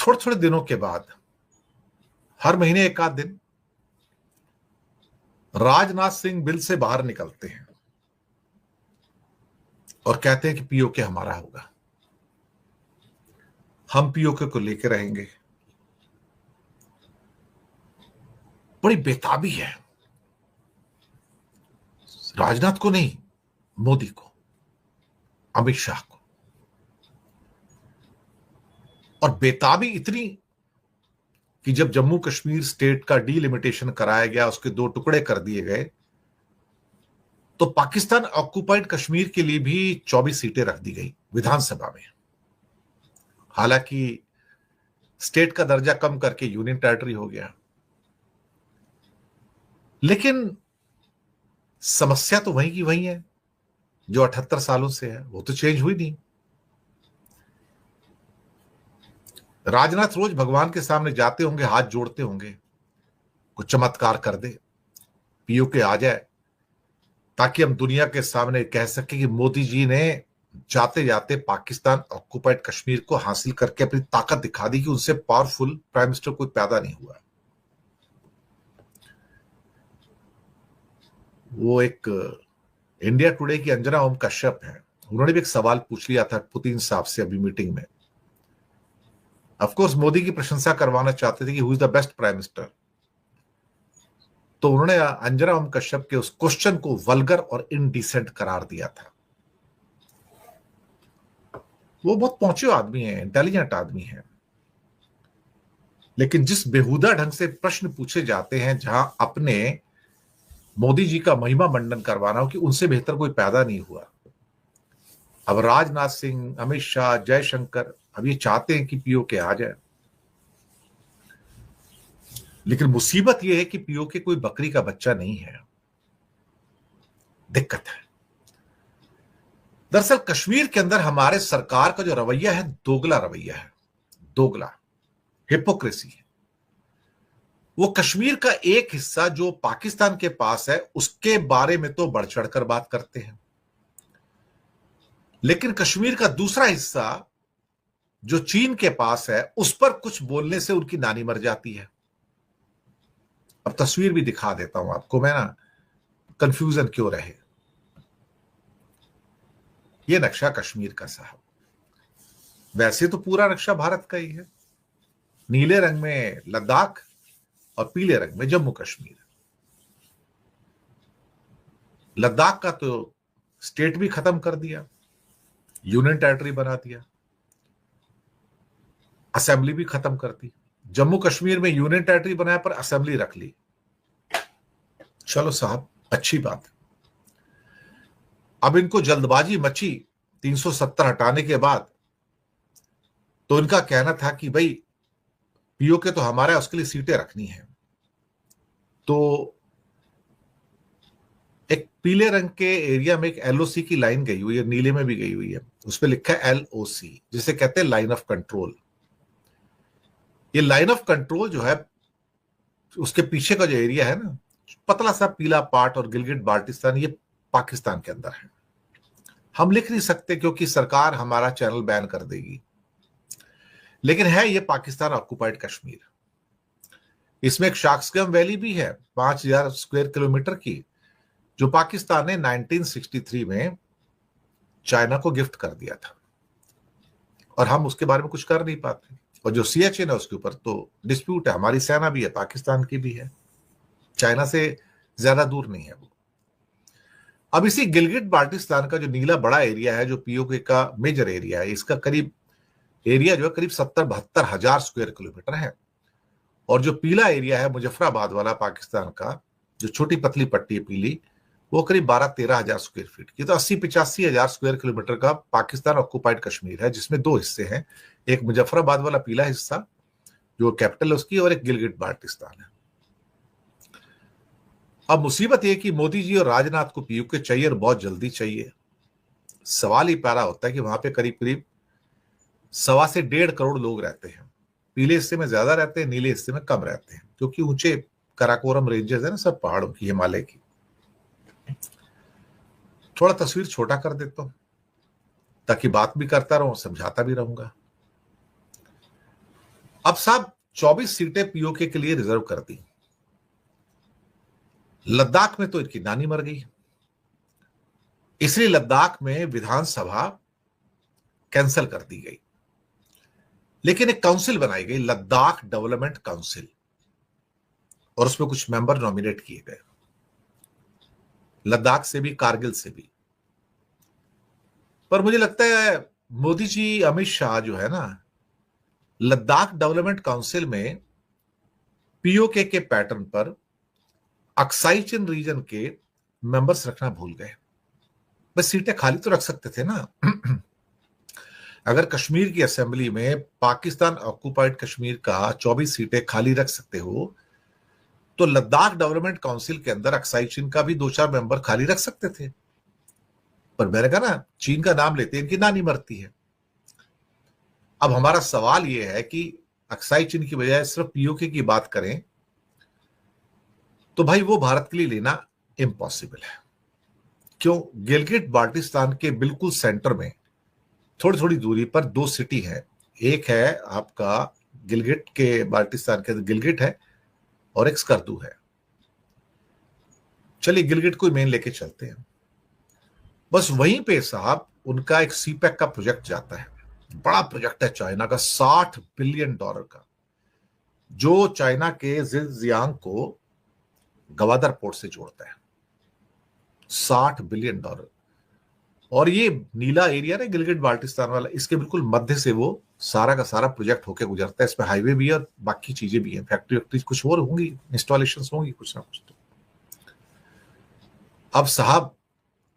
थोड़े थोड़े दिनों के बाद, हर महीने एक आध दिन, राजनाथ सिंह बिल से बाहर निकलते हैं और कहते हैं कि पीओके हमारा होगा, हम पीओके को लेकर रहेंगे। बड़ी बेताबी है, राजनाथ को नहीं, मोदी को, अमित शाह को। और बेताबी इतनी कि जब जम्मू कश्मीर स्टेट का डीलिमिटेशन कराया गया, उसके दो टुकड़े कर दिए गए, तो पाकिस्तान ऑक्युपाइड कश्मीर के लिए भी 24 सीटें रख दी गई विधानसभा में। हालांकि स्टेट का दर्जा कम करके यूनियन टेरिटरी हो गया, लेकिन समस्या तो वहीं की वहीं है जो 78 सालों से है, वो तो चेंज हुई नहीं। राजनाथ रोज भगवान के सामने जाते होंगे, हाथ जोड़ते होंगे, कुछ चमत्कार कर दे, पीओके आ जाए, ताकि हम दुनिया के सामने कह सके कि मोदी जी ने जाते जाते पाकिस्तान ऑक्युपाइड कश्मीर को हासिल करके अपनी ताकत दिखा दी कि उनसे पावरफुल प्राइम मिनिस्टर कोई पैदा नहीं हुआ। वो एक इंडिया टुडे की अंजना ओम कश्यप है, उन्होंने भी एक सवाल पूछ लिया था पुतिन साहब से अभी मीटिंग में। ऑफ कोर्स मोदी की प्रशंसा करवाना चाहते थे कि who is the best prime minister, तो उन्होंने अंजना ओम कश्यप के उस क्वेश्चन को वल्गर और इनडिसेंट करार दिया था। वो बहुत पहुंचे आदमी है, इंटेलिजेंट आदमी है, लेकिन जिस बेहुदा ढंग से प्रश्न पूछे जाते हैं, जहां अपने मोदी जी का महिमा मंडन करवाना हो कि उनसे बेहतर कोई पैदा नहीं हुआ। अब राजनाथ सिंह, अमित शाह, जयशंकर अब ये चाहते हैं कि पीओके आ जाए, लेकिन मुसीबत यह है कि पीओके कोई बकरी का बच्चा नहीं है, दिक्कत है। दरअसल कश्मीर के अंदर हमारे सरकार का जो रवैया है, दोगला रवैया है, दोगला हिपोक्रेसी है। वो कश्मीर का एक हिस्सा जो पाकिस्तान के पास है, उसके बारे में तो बढ़ चढ़कर बात करते हैं, लेकिन कश्मीर का दूसरा हिस्सा जो चीन के पास है, उस पर कुछ बोलने से उनकी नानी मर जाती है। अब तस्वीर भी दिखा देता हूं आपको मैं, ना कंफ्यूजन क्यों रहे। ये नक्शा कश्मीर का साहब, वैसे तो पूरा नक्शा भारत का ही है, नीले रंग में लद्दाख और पीले रंग में जम्मू कश्मीर। लद्दाख का तो स्टेट भी खत्म कर दिया, यूनियन टेरिटरी बना दिया, असेंबली भी खत्म कर दी। जम्मू कश्मीर में यूनियन टेरिटरी बनाया पर असेंबली रख ली। चलो साहब, अच्छी बात। अब इनको जल्दबाजी मची 370 हटाने के बाद, तो इनका कहना था कि भाई पीओके तो हमारा है, उसके लिए सीटें रखनी है। तो एक पीले रंग के एरिया में एक एलओसी की लाइन गई हुई है, नीले में भी गई हुई है, उस पर लिखा है एलओसी, जिसे कहते हैं लाइन ऑफ कंट्रोल। ये लाइन ऑफ कंट्रोल जो है, उसके पीछे का जो एरिया है ना, पतला सा पीला पार्ट, और गिलगिट बाल्टिस्तान, ये पाकिस्तान के अंदर है। हम लिख नहीं सकते क्योंकि सरकार हमारा चैनल बैन कर देगी, लेकिन है ये पाकिस्तान ऑक्युपाइड कश्मीर। इसमें एक शाक्सगम वैली भी है 5000 स्क्वायर किलोमीटर की, जो पाकिस्तान ने 1963 में चाइना को गिफ्ट कर दिया था, और हम उसके बारे में कुछ कर नहीं पाते। और जो सियाचिन है उसके ऊपर तो डिस्प्यूट है, हमारी सेना भी है, पाकिस्तान की भी है, चाइना से ज्यादा दूर नहीं है वो। अब इसी गिलगिट बाल्टिस्तान का जो नीला बड़ा एरिया है, जो पीओके का मेजर एरिया है, इसका करीब एरिया जो है करीब 70-72 हजार स्क्वायर किलोमीटर है। और जो पीला एरिया है मुजफ्फराबाद वाला पाकिस्तान का, जो छोटी पतली पट्टी है पीली, वो करीब 12-13 हजार स्क्वायर फीट की। तो 80-85 हजार स्क्वायर किलोमीटर का पाकिस्तान ऑक्युपाइड कश्मीर है, जिसमें दो हिस्से हैं, एक मुजफ्फराबाद वाला पीला हिस्सा जो कैपिटल है उसकी, और एक गिलगिट बाल्टिस्तान है। अब मुसीबत यह कि मोदी जी और राजनाथ को पीओके चाहिए, और बहुत जल्दी चाहिए। सवाल ही पैदा होता है कि वहां पे करीब करीब 1.25 से 1.5 करोड़ लोग रहते हैं। पीले हिस्से में ज्यादा रहते हैं, नीले हिस्से में कम रहते हैं, क्योंकि ऊंचे कराकोरम रेंजेस है ना, सब पहाड़ों की, हिमालय की। थोड़ा तस्वीर छोटा कर देता हूं ताकि बात भी करता रहूं, समझाता भी रहूंगा। अब साहब 24 सीटें पीओके के लिए रिजर्व कर दी। लद्दाख में तो इनकी नानी मर गई, इसलिए लद्दाख में विधानसभा कैंसिल कर दी गई। लेकिन एक काउंसिल बनाई गई, लद्दाख डेवलपमेंट काउंसिल, और उसमें कुछ मेंबर नॉमिनेट किए गए, लद्दाख से भी कारगिल से भी। पर मुझे लगता है मोदी जी, अमित शाह जो है ना, लद्दाख डेवलपमेंट काउंसिल में पीओके के पैटर्न पर अक्साई चिन रीजन के मेंबर्स रखना भूल गए। बस सीटें खाली तो रख सकते थे ना। अगर कश्मीर की असेंबली में पाकिस्तान ऑक्युपाइड कश्मीर का 24 सीटें खाली रख सकते हो, तो लद्दाख डेवलपमेंट काउंसिल के अंदर अक्साई चीन का भी 2-4 मेंबर खाली रख सकते थे। पर मैंने कहा ना, चीन का नाम लेते इनकी नानी मरती है। अब हमारा सवाल यह है कि अक्साई चीन की बजाय सिर्फ पीओके की बात करें तो भाई वो भारत के लिए लेना इम्पॉसिबल है। क्यों? गिलगिट बाल्टिस्तान के बिल्कुल सेंटर में थोड़ी थोड़ी दूरी पर 2 सिटी है। एक है आपका गिलगिट के बाल्टिस्तान के गिलगिट है, और एक स्कर्दू है। चलिए गिलगिट को मेन लेके चलते हैं। बस वहीं पे साहब उनका एक सीपैक का प्रोजेक्ट जाता है, बड़ा प्रोजेक्ट है चाइना का, $60 बिलियन का, जो चाइना के ज़िंजियांग को गवादर पोर्ट से जोड़ता है। $60 बिलियन। और ये नीला एरिया ना गिलगिट बाल्टिस्तान वाला, इसके बिल्कुल मध्य से वो सारा का सारा प्रोजेक्ट होके गुजरता है। इसमें हाईवे भी है और बाकी चीजें भी हैं, फैक्ट्री वैक्ट्री कुछ और होंगी, इंस्टॉलेशन होंगी कुछ ना कुछ। तो अब साहब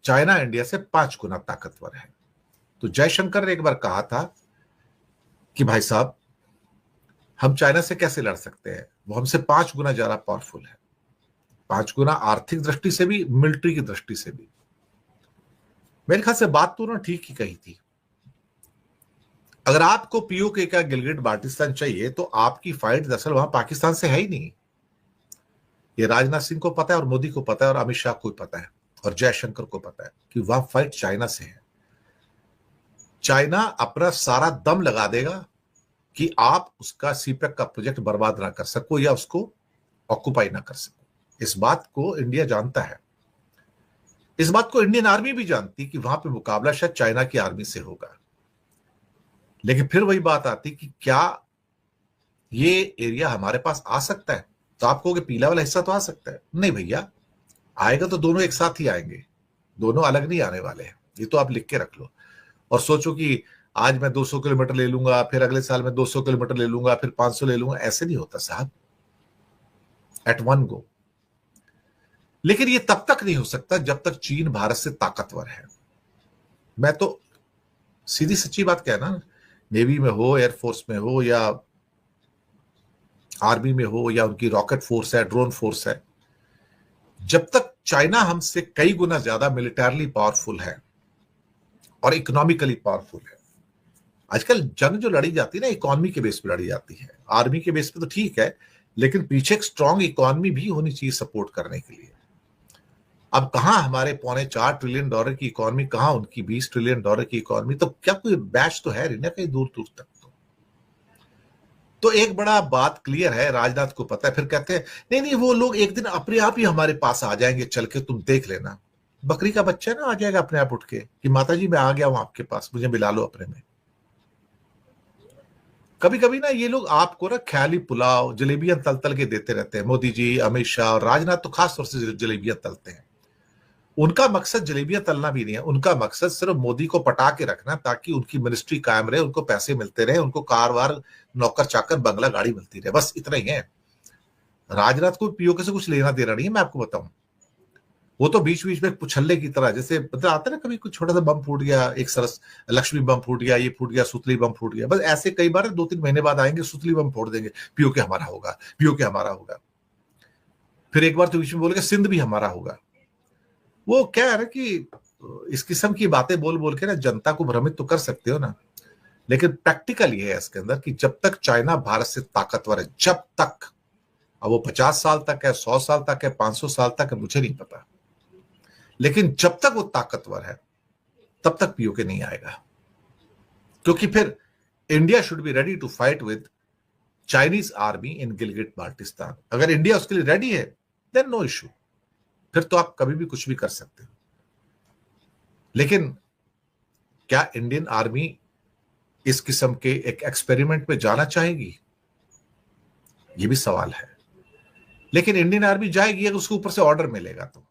चाइना इंडिया से 5 गुना ताकतवर है। तो जयशंकर ने एक बार कहा था कि भाई साहब हम चाइना से कैसे लड़ सकते हैं, वो हमसे 5 गुना ज्यादा पावरफुल है, 5 गुना आर्थिक दृष्टि से भी, मिलिट्री की दृष्टि से भी। मेरे ख्याल से बात तो उन्होंने ठीक ही कही थी। अगर आपको पीओके का गिलगिट बाल्टिस्तान चाहिए तो आपकी फाइट दरअसल वहां पाकिस्तान से है ही नहीं। ये राजनाथ सिंह को पता है, और मोदी को पता है, और अमित शाह को पता है, और जयशंकर को पता है कि वहां फाइट चाइना से है। चाइना अपना सारा दम लगा देगा कि आप उसका सीपैक का प्रोजेक्ट बर्बाद ना कर सको या उसको ऑक्युपाई ना कर सको। इस बात को इंडिया जानता है, इस बात को इंडियन आर्मी भी जानती कि वहां पे मुकाबला शायद चाइना की आर्मी से होगा। लेकिन फिर वही बात आती कि क्या ये एरिया हमारे पास आ सकता है? तो आप कहोगे पीला वाला हिस्सा तो आ सकता है। नहीं भैया, आएगा तो दोनों एक साथ ही आएंगे, दोनों अलग नहीं आने वाले हैं। ये तो आप लिख के रख लो। और सोचो कि आज मैं 200 किलोमीटर ले लूंगा, फिर अगले साल मैं 200 किलोमीटर ले लूंगा, फिर 500 ले लूंगा, ऐसे नहीं होता साहब, एट वन गो। लेकिन ये तब तक नहीं हो सकता जब तक चीन भारत से ताकतवर है। मैं तो सीधी सच्ची बात कहना, नेवी में हो, एयरफोर्स में हो, या आर्मी में हो, या उनकी रॉकेट फोर्स है, ड्रोन फोर्स है, जब तक चाइना हमसे कई गुना ज्यादा मिलिटरली पावरफुल है और इकोनॉमिकली पावरफुल है। आजकल जंग जो लड़ी जाती है ना, इकोनॉमी के बेस पे लड़ी जाती है। आर्मी के बेस पे तो ठीक है, लेकिन पीछे एक स्ट्रांग इकोनॉमी भी होनी चाहिए सपोर्ट करने के लिए। अब कहां हमारे $4.25 ट्रिलियन की इकोनॉमी, कहां उनकी $20 ट्रिलियन की इकोनॉमी? तो क्या कोई बैच तो है नहीं कहीं दूर दूर तक। तो एक बड़ा बात क्लियर है, राजनाथ को पता है। फिर कहते हैं नहीं नहीं, वो लोग एक दिन अपने आप ही हमारे पास आ जाएंगे चल के, तुम देख लेना। बकरी का बच्चा ना आ जाएगा अपने आप उठ के कि माता जी मैं आ गया हूं आपके पास, मुझे मिला लो अपने में। कभी कभी ना ये लोग आपको ना ख्याली पुलाव, जलेबियां तल तल के देते रहते हैं। मोदी जी, अमित शाह और राजनाथ तो खास तौर से जलेबियां तलते हैं। उनका मकसद जलेबियां तलना भी नहीं है, उनका मकसद सिर्फ मोदी को पटा के रखना, ताकि उनकी मिनिस्ट्री कायम रहे, उनको पैसे मिलते रहे, उनको कारवार, नौकर चाकर, बंगला गाड़ी मिलती रहे, बस इतना ही है। राजनाथ को पीओके से कुछ लेना देना नहीं है, मैं आपको बताऊं। वो तो बीच बीच में पुछल्ले की तरह, जैसे मतलब आता है ना, कभी कुछ छोटा सा बम फूट गया, एक सरस लक्ष्मी बम फूट गया, ये फूट गया, सुतली बम फूट गया, बस ऐसे कई बार 2-3 महीने बाद आएंगे, सुतली बम फोड़ देंगे, पीओके हमारा होगा, पीओके हमारा होगा। फिर एक बार तो बीच में बोलेंगे सिंध भी हमारा होगा। वो क्या है ना कि इस किस्म की बातें बोल बोल के ना जनता को भ्रमित तो कर सकते हो ना, लेकिन प्रैक्टिकल ये है इसके अंदर कि जब तक चाइना भारत से ताकतवर है, जब तक, अब वो 50 साल तक है, 100 साल तक है, 500 साल तक है, मुझे नहीं पता, लेकिन जब तक वो ताकतवर है तब तक पीओके नहीं आएगा। क्योंकि फिर India should be ready to fight with Chinese army in Gilgit Baltistan. अगर इंडिया उसके लिए रेडी है देन नो इशू, फिर तो आप कभी भी कुछ भी कर सकते हो। लेकिन क्या इंडियन आर्मी इस किस्म के एक एक्सपेरिमेंट में जाना चाहेगी, ये भी सवाल है। लेकिन इंडियन आर्मी जाएगी अगर उसके ऊपर से ऑर्डर मिलेगा तो।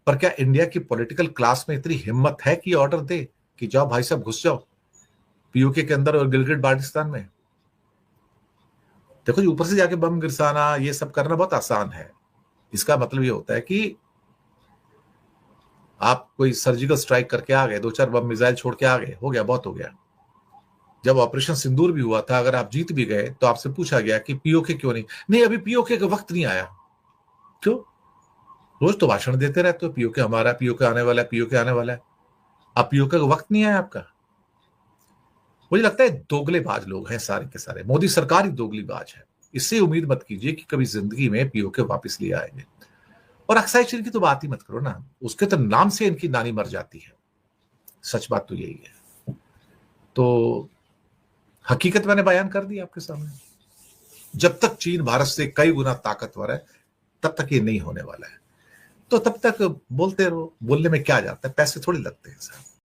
पर क्या इंडिया की पॉलिटिकल क्लास में इतनी हिम्मत है कि ऑर्डर दे कि जाओ भाई साहब घुस जाओ पीओके के अंदर और गिलगिट बाल्टिस्तान में? देखो जी, ऊपर से जाके बम गिरसाना ये सब करना बहुत आसान है। इसका मतलब ये होता है कि आप कोई सर्जिकल स्ट्राइक करके आ गए, 2-4 बम मिसाइल छोड़ के आ गए, हो गया, बहुत हो गया। जब ऑपरेशन सिंदूर भी हुआ था, अगर आप जीत भी गए तो आपसे पूछा गया कि पीओके क्यों नहीं, अभी पीओके का वक्त नहीं आया। क्यों? रोज तो भाषण देते रहते हो, पीओके हमारा, पीओके आने वाला है, पीओके आने वाला है। अब पीओके का वक्त नहीं आया आपका। मुझे लगता है दोगलेबाज लोग हैं सारे के सारे, मोदी सरकार ही दोगलीबाज है। इससे उम्मीद मत कीजिए कि कभी जिंदगी में पीओके वापस ले आएंगे। और अक्साई चीन की तो बात ही मत करो ना, उसके तो नाम से इनकी नानी मर जाती है। सच बात तो यही है। तो हकीकत मैंने बयान कर दी आपके सामने। जब तक चीन भारत से कई गुना ताकतवर है तब तक ये नहीं होने वाला है। तो तब तक बोलते रहो, बोलने में क्या जाता है, पैसे थोड़ी लगते हैं साहब।